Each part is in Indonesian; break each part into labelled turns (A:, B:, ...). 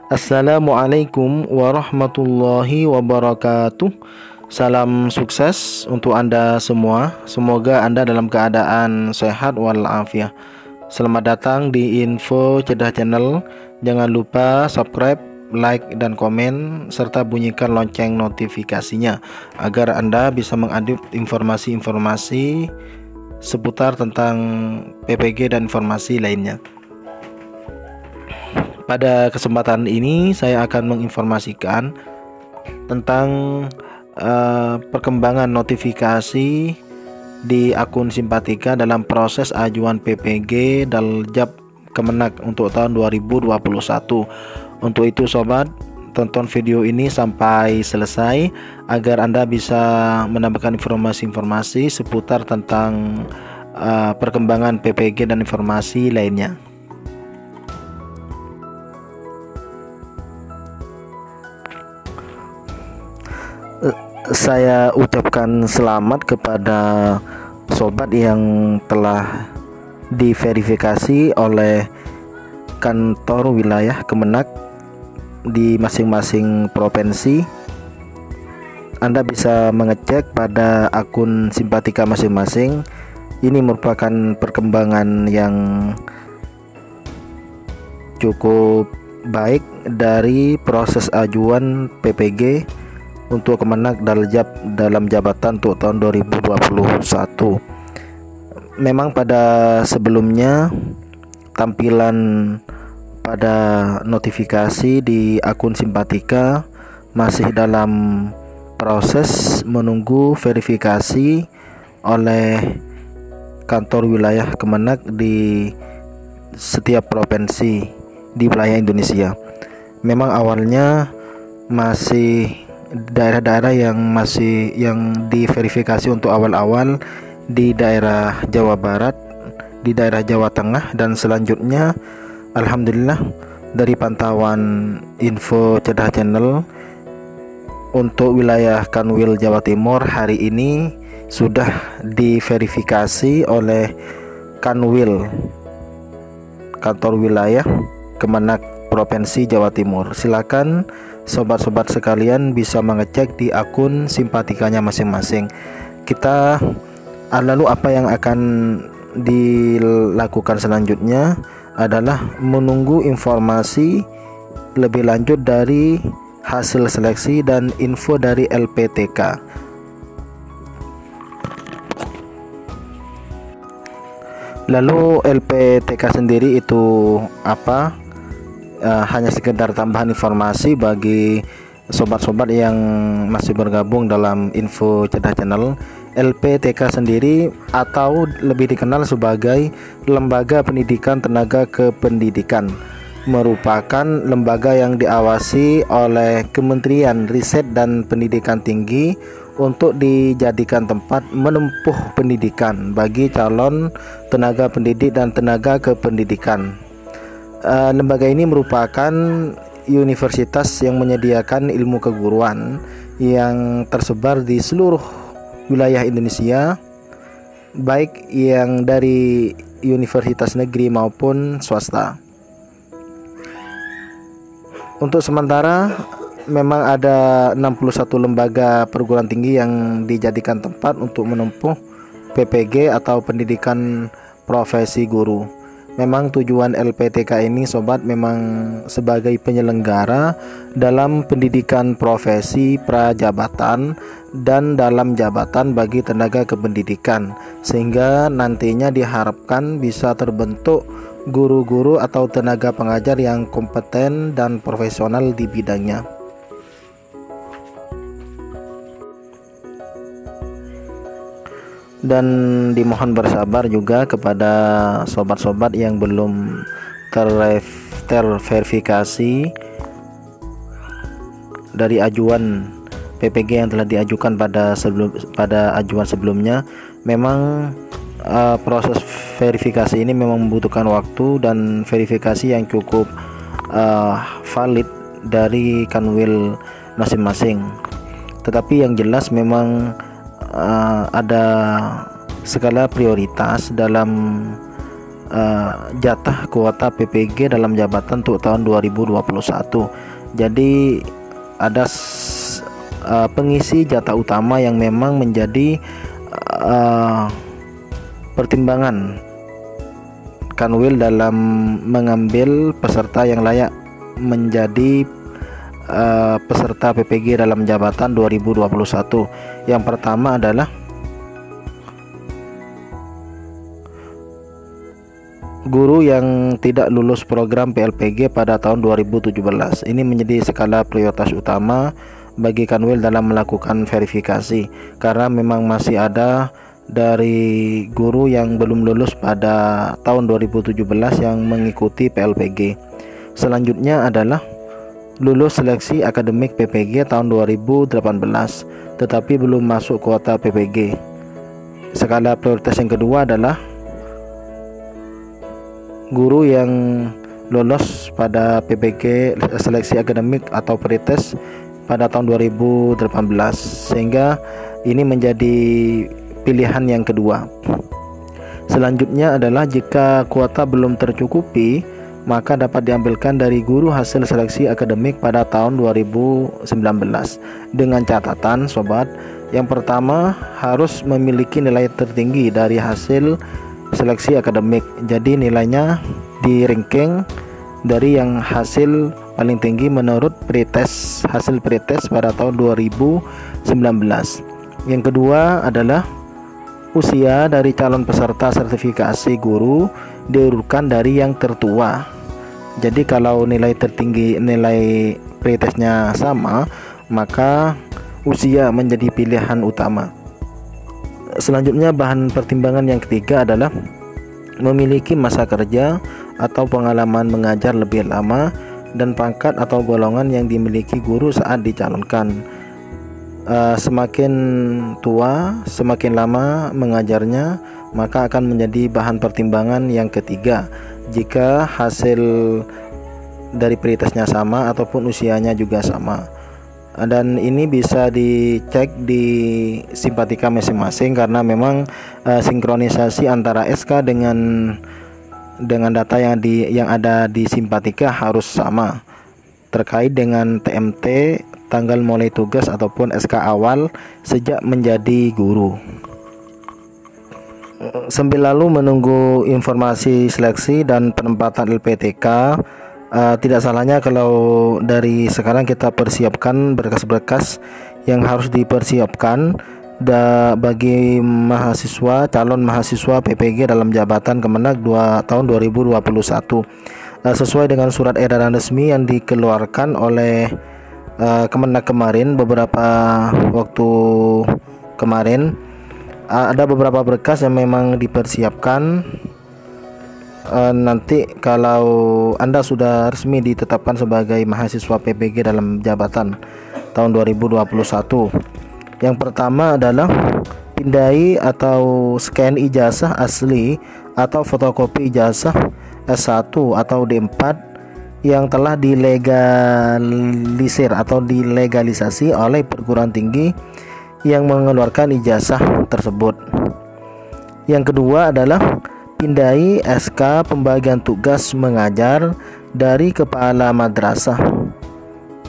A: Assalamualaikum warahmatullahi wabarakatuh. Salam sukses untuk Anda semua. Semoga Anda dalam keadaan sehat walafiat. Selamat datang di Info Cedah Channel. Jangan lupa subscribe, like, dan komen, serta bunyikan lonceng notifikasinya agar Anda bisa mengupdate informasi-informasi seputar tentang PPG dan informasi lainnya. Pada kesempatan ini saya akan menginformasikan tentang perkembangan notifikasi di akun Simpatika dalam proses ajuan PPG Daljab Kemenak untuk tahun 2021. Untuk itu sobat, tonton video ini sampai selesai agar Anda bisa mendapatkan informasi-informasi seputar tentang perkembangan PPG dan informasi lainnya. Saya ucapkan selamat kepada sobat yang telah diverifikasi oleh kantor wilayah Kemenak di masing-masing provinsi. Anda bisa mengecek pada akun Simpatika masing-masing. Ini merupakan perkembangan yang cukup baik dari proses ajuan PPG untuk Kemenak Daljab dalam jabatan untuk tahun 2021. Memang pada sebelumnya tampilan pada notifikasi di akun Simpatika masih dalam proses menunggu verifikasi oleh kantor wilayah Kemenak di setiap provinsi di wilayah Indonesia. Memang awalnya masih daerah-daerah yang diverifikasi untuk awal-awal di daerah Jawa Barat, di daerah Jawa Tengah, dan selanjutnya alhamdulillah dari pantauan Info Cedah Channel untuk wilayah Kanwil Jawa Timur hari ini sudah diverifikasi oleh Kanwil kantor wilayah Kemenak Provinsi Jawa Timur. Silakan sobat-sobat sekalian bisa mengecek di akun Simpatikanya masing-masing. Lalu apa yang akan dilakukan selanjutnya adalah menunggu informasi lebih lanjut dari hasil seleksi dan info dari LPTK. Lalu LPTK sendiri itu apa? Hanya sekedar tambahan informasi bagi sobat-sobat yang masih bergabung dalam Info Cedah Channel. LPTK sendiri atau lebih dikenal sebagai Lembaga Pendidikan Tenaga Kependidikan merupakan lembaga yang diawasi oleh Kementerian Riset dan Pendidikan Tinggi untuk dijadikan tempat menempuh pendidikan bagi calon tenaga pendidik dan tenaga kependidikan. Lembaga ini merupakan universitas yang menyediakan ilmu keguruan yang tersebar di seluruh wilayah Indonesia, baik yang dari universitas negeri maupun swasta. Untuk sementara memang ada 61 lembaga perguruan tinggi yang dijadikan tempat untuk menempuh PPG atau pendidikan profesi guru. Memang tujuan LPTK ini sobat memang sebagai penyelenggara dalam pendidikan profesi prajabatan dan dalam jabatan bagi tenaga kependidikan, sehingga nantinya diharapkan bisa terbentuk guru-guru atau tenaga pengajar yang kompeten dan profesional di bidangnya. Dan dimohon bersabar juga kepada sobat-sobat yang belum terverifikasi dari ajuan PPG yang telah diajukan pada ajuan sebelumnya. Memang proses verifikasi ini memang membutuhkan waktu dan verifikasi yang cukup valid dari Kanwil masing-masing. Tetapi yang jelas memang ada skala prioritas dalam jatah kuota PPG dalam jabatan untuk tahun 2021. Jadi ada pengisi jatah utama yang memang menjadi pertimbangan Kanwil dalam mengambil peserta yang layak menjadi peserta PPG dalam jabatan 2021. Yang pertama adalah guru yang tidak lulus program PLPG pada tahun 2017. Ini menjadi skala prioritas utama bagi Kanwil dalam melakukan verifikasi, karena memang masih ada dari guru yang belum lulus pada tahun 2017 yang mengikuti PLPG. Selanjutnya adalah lulus seleksi akademik PPG tahun 2018 tetapi belum masuk kuota PPG. Skala prioritas yang kedua adalah guru yang lolos pada PPG seleksi akademik atau pretest pada tahun 2018, sehingga ini menjadi pilihan yang kedua. Selanjutnya adalah jika kuota belum tercukupi, maka dapat diambilkan dari guru hasil seleksi akademik pada tahun 2019 dengan catatan sobat, yang pertama harus memiliki nilai tertinggi dari hasil seleksi akademik. Jadi nilainya di ranking dari yang hasil paling tinggi menurut pretest, hasil pretest pada tahun 2019. Yang kedua adalah usia dari calon peserta sertifikasi guru diurutkan dari yang tertua. Jadi kalau nilai tertinggi, nilai pretestnya sama, maka usia menjadi pilihan utama. Selanjutnya bahan pertimbangan yang ketiga adalah memiliki masa kerja atau pengalaman mengajar lebih lama dan pangkat atau golongan yang dimiliki guru saat dicalonkan. Semakin tua, semakin lama mengajarnya, maka akan menjadi bahan pertimbangan yang ketiga. Jika hasil dari pretestnya sama ataupun usianya juga sama, dan ini bisa dicek di simpatika masing-masing, karena memang sinkronisasi antara SK dengan data yang ada di simpatika harus sama terkait dengan TMT, tanggal mulai tugas ataupun SK awal sejak menjadi guru. Sambil lalu menunggu informasi seleksi dan penempatan LPTK, tidak salahnya kalau dari sekarang kita persiapkan berkas-berkas yang harus dipersiapkan bagi mahasiswa, calon mahasiswa PPG dalam jabatan Kemenak tahun 2021. Sesuai dengan surat edaran resmi yang dikeluarkan oleh Kemenak kemarin, beberapa waktu kemarin, ada beberapa berkas yang memang dipersiapkan. Nanti kalau Anda sudah resmi ditetapkan sebagai mahasiswa PPG dalam jabatan tahun 2021, yang pertama adalah pindai atau scan ijazah asli atau fotokopi ijazah S1 atau D4 yang telah dilegalisir atau dilegalisasi oleh perguruan tinggi yang mengeluarkan ijazah tersebut. Yang kedua adalah pindai SK pembagian tugas mengajar dari kepala madrasah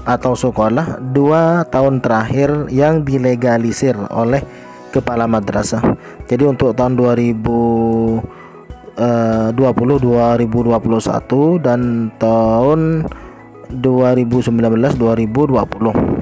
A: atau sekolah 2 tahun terakhir yang dilegalisir oleh kepala madrasah. Jadi untuk tahun 2020, 2021 dan tahun 2019-2020.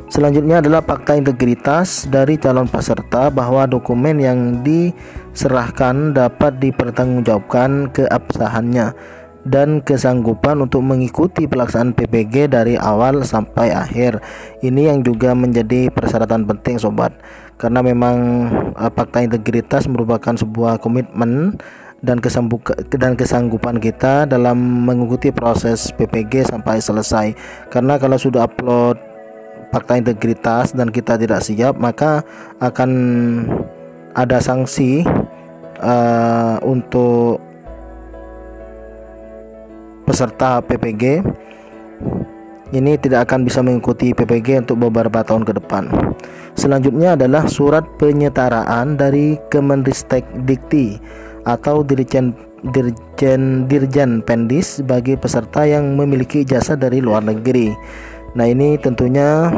A: Selanjutnya adalah fakta integritas dari calon peserta bahwa dokumen yang diserahkan dapat dipertanggungjawabkan keabsahannya dan kesanggupan untuk mengikuti pelaksanaan PPG dari awal sampai akhir. Ini yang juga menjadi persyaratan penting sobat, karena memang fakta integritas merupakan sebuah komitmen dan kesanggupan kita dalam mengikuti proses PPG sampai selesai. Karena kalau sudah upload fakta integritas dan kita tidak siap, maka akan ada sanksi untuk peserta PPG. Ini tidak akan bisa mengikuti PPG untuk beberapa tahun ke depan. Selanjutnya adalah surat penyetaraan dari Kemenristek Dikti atau Dirjen Pendis bagi peserta yang memiliki ijazah dari luar negeri. Nah, ini tentunya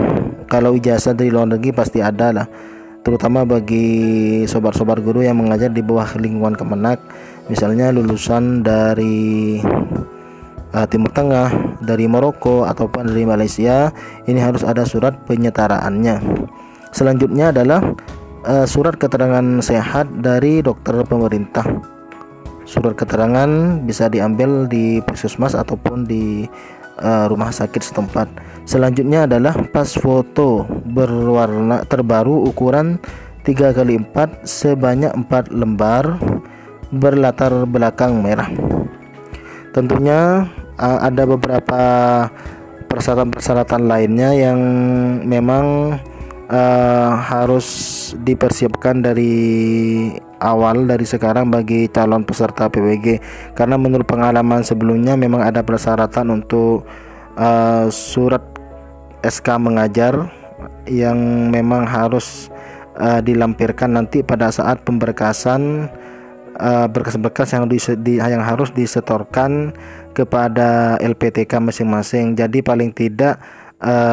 A: kalau ijazah dari luar negeri pasti ada lah, terutama bagi sobat-sobat guru yang mengajar di bawah lingkungan Kemenak, misalnya lulusan dari Timur Tengah, dari Maroko ataupun dari Malaysia. Ini harus ada surat penyetaraannya. Selanjutnya adalah surat keterangan sehat dari dokter pemerintah. Surat keterangan bisa diambil di puskesmas ataupun di rumah sakit setempat. Selanjutnya adalah pas foto berwarna terbaru ukuran 3x4 sebanyak 4 lembar berlatar belakang merah. Tentunya ada beberapa persyaratan-persyaratan lainnya yang memang harus dipersiapkan dari awal, dari sekarang bagi calon peserta PPG, karena menurut pengalaman sebelumnya memang ada persyaratan untuk surat SK mengajar yang memang harus dilampirkan nanti pada saat pemberkasan, berkas-berkas yang harus disetorkan kepada LPTK masing-masing. Jadi paling tidak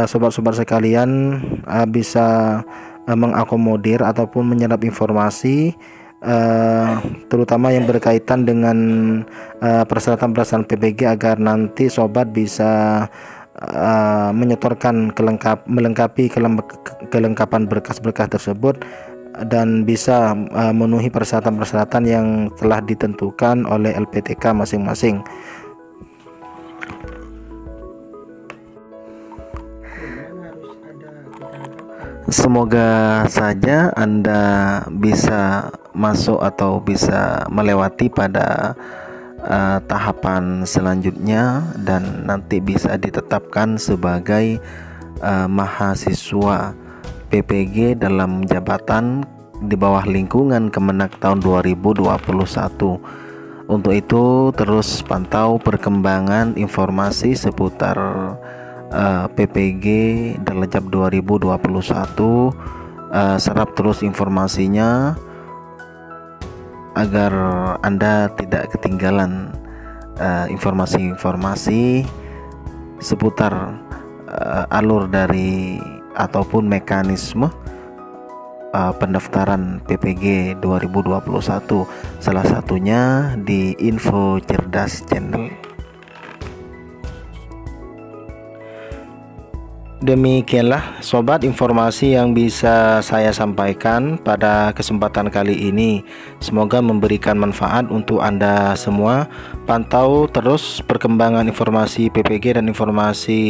A: sobat-sobat sekalian bisa mengakomodir ataupun menyerap informasi terutama yang berkaitan dengan persyaratan-persyaratan PPG agar nanti sobat bisa menyetorkan melengkapi kelengkapan berkas-berkas tersebut dan bisa memenuhi persyaratan-persyaratan yang telah ditentukan oleh LPTK masing-masing. Semoga saja Anda bisa masuk atau bisa melewati pada tahapan selanjutnya dan nanti bisa ditetapkan sebagai mahasiswa PPG dalam jabatan di bawah lingkungan Kemenak tahun 2021. Untuk itu terus pantau perkembangan informasi seputar PPG Darajab 2021, serap terus informasinya agar Anda tidak ketinggalan informasi-informasi seputar alur dari ataupun mekanisme pendaftaran PPG 2021, salah satunya di Info Cerdas Channel. Demikianlah sobat informasi yang bisa saya sampaikan pada kesempatan kali ini. Semoga memberikan manfaat untuk Anda semua. Pantau terus perkembangan informasi PPG dan informasi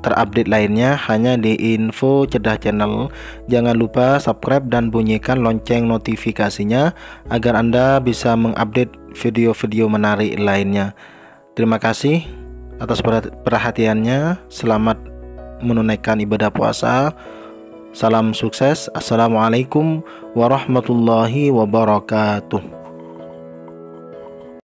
A: terupdate lainnya hanya di Info Cerdas Channel. Jangan lupa subscribe dan bunyikan lonceng notifikasinya agar Anda bisa mengupdate video-video menarik lainnya. Terima kasih atas perhatiannya. Selamat menunaikan ibadah puasa. Salam sukses. Assalamualaikum warahmatullahi wabarakatuh.